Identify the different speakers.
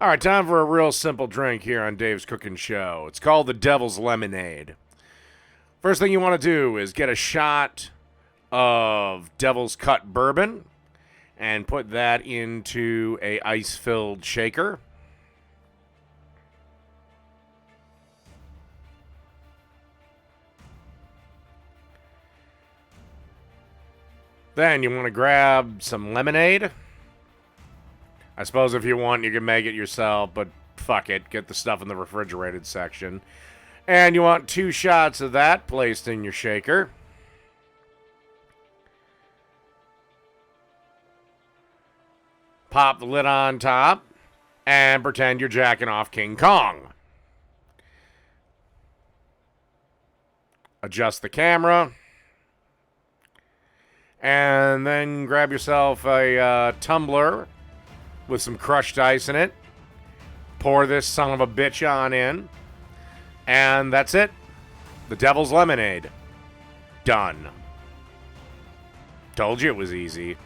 Speaker 1: All right, time for a real simple drink here on Dave's Cooking Show. It's called the Devil's Lemonade. First thing you want to do is get a shot of Devil's Cut bourbon and put that into a ice-filled shaker. Then you want to grab some lemonade. I suppose if you want, you can make it yourself, but fuck it. Get the stuff in the refrigerated section. And you want 2 shots of that placed in your shaker. Pop the lid on top and pretend you're jacking off King Kong. Adjust the camera. And then grab yourself a tumbler with some crushed ice in it. Pour this son of a bitch on in. And that's it. The Devil's Lemonade. Done. Told you it was easy.